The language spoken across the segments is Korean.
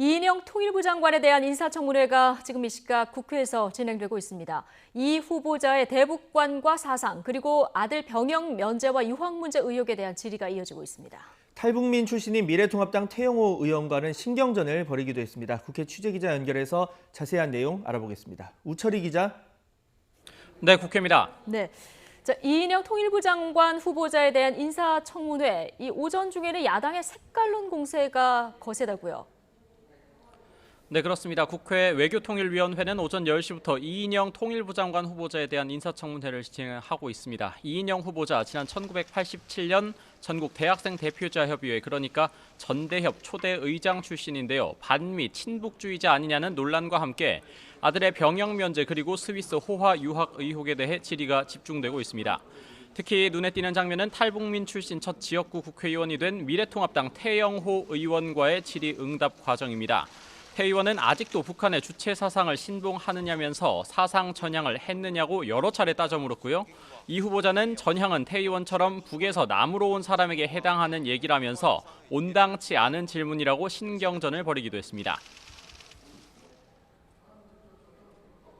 이인영 통일부 장관에 대한 인사청문회가 지금 이 시각 국회에서 진행되고 있습니다. 이 후보자의 대북관과 사상, 그리고 아들 병역 면제와 유학 문제 의혹에 대한 질의가 이어지고 있습니다. 탈북민 출신인 미래통합당 태영호 의원과는 신경전을 벌이기도 했습니다. 국회 취재기자 연결해서 자세한 내용 알아보겠습니다. 우철희 기자. 네, 국회입니다. 네. 자, 이인영 통일부 장관 후보자에 대한 인사청문회, 이 오전 중에는 야당의 색깔론 공세가 거세다고요. 네, 그렇습니다. 국회 외교통일위원회는 오전 10시부터 이인영 통일부 장관 후보자에 대한 인사청문회를 진행하고 있습니다. 이인영 후보자, 지난 1987년 전국 대학생 대표자 협의회, 그러니까 전대협 초대 의장 출신인데요. 반미 친북주의자 아니냐는 논란과 함께 아들의 병역 면제 그리고 스위스 호화 유학 의혹에 대해 질의가 집중되고 있습니다. 특히 눈에 띄는 장면은 탈북민 출신 첫 지역구 국회의원이 된 미래통합당 태영호 의원과의 질의 응답 과정입니다. 태 의원은 아직도 북한의 주체 사상을 신봉하느냐면서 사상 전향을 했느냐고 여러 차례 따져 물었고요. 이 후보자는 전향은 태 의원처럼 북에서 남으로 온 사람에게 해당하는 얘기라면서 온당치 않은 질문이라고 신경전을 벌이기도 했습니다.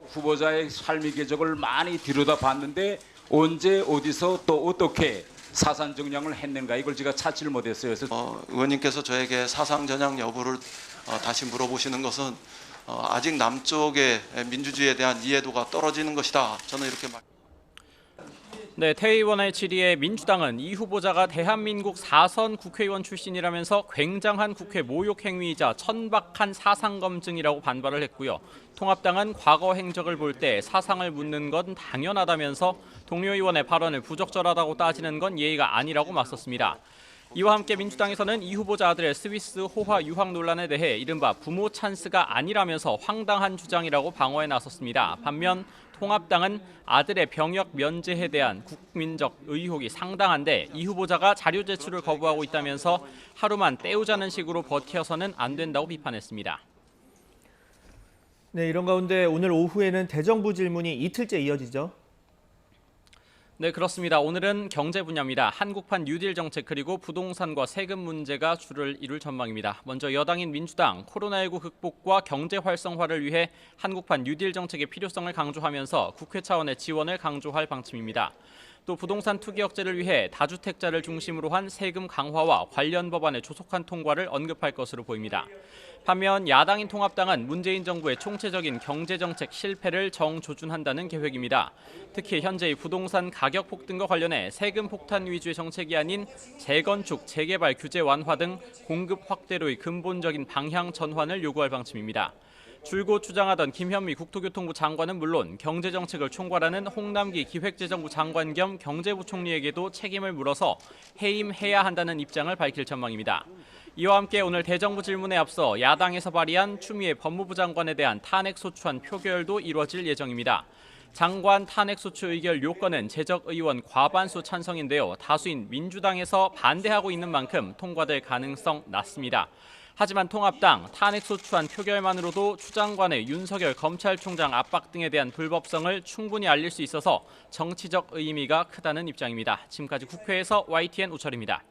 후보자의 삶의 궤적을 많이 들여다봤는데 언제 어디서 또 어떻게 사상 전향을 했는가 이걸 제가 찾지를 못했어요. 그래서 의원님께서 저에게 사상 전향 여부를 다시 물어보시는 것은 아직 남쪽의 민주주의에 대한 이해도가 떨어지는 것이다. 저는 이렇게 네, 태 의원의 질의에 민주당은 이 후보자가 대한민국 4선 국회의원 출신이라면서 굉장한 국회 모욕 행위이자 천박한 사상 검증이라고 반발을 했고요. 통합당은 과거 행적을 볼 때 사상을 묻는 건 당연하다면서 동료 의원의 발언을 부적절하다고 따지는 건 예의가 아니라고 맞섰습니다. 이와 함께 민주당에서는 이 후보자 아들의 스위스 호화 유학 논란에 대해 이른바 부모 찬스가 아니라면서 황당한 주장이라고 방어에 나섰습니다. 반면 통합당은 아들의 병역 면제에 대한 국민적 의혹이 상당한데 이 후보자가 자료 제출을 거부하고 있다면서 하루만 때우자는 식으로 버텨서는 안 된다고 비판했습니다. 네, 이런 가운데 오늘 오후에는 대정부 질문이 이틀째 이어지죠. 네, 그렇습니다. 오늘은 경제 분야입니다. 한국판 뉴딜 정책 그리고 부동산과 세금 문제가 주를 이룰 전망입니다. 먼저 여당인 민주당, 코로나19 극복과 경제 활성화를 위해 한국판 뉴딜 정책의 필요성을 강조하면서 국회 차원의 지원을 강조할 방침입니다. 또 부동산 투기 억제를 위해 다주택자를 중심으로 한 세금 강화와 관련 법안의 조속한 통과를 언급할 것으로 보입니다. 반면 야당인 통합당은 문재인 정부의 총체적인 경제정책 실패를 정조준한다는 계획입니다. 특히 현재의 부동산 가격 폭등과 관련해 세금 폭탄 위주의 정책이 아닌 재건축, 재개발 규제 완화 등 공급 확대로의 근본적인 방향 전환을 요구할 방침입니다. 줄곧 주장하던 김현미 국토교통부 장관은 물론 경제정책을 총괄하는 홍남기 기획재정부 장관 겸 경제부총리에게도 책임을 물어서 해임해야 한다는 입장을 밝힐 전망입니다. 이와 함께 오늘 대정부 질문에 앞서 야당에서 발의한 추미애 법무부 장관에 대한 탄핵소추안 표결도 이뤄질 예정입니다. 장관 탄핵소추 의결 요건은 재적 의원 과반수 찬성인데요. 다수인 민주당에서 반대하고 있는 만큼 통과될 가능성 낮습니다. 하지만 통합당 탄핵소추안 표결만으로도 추 장관의 윤석열 검찰총장 압박 등에 대한 불법성을 충분히 알릴 수 있어서 정치적 의미가 크다는 입장입니다. 지금까지 국회에서 YTN 우철입니다.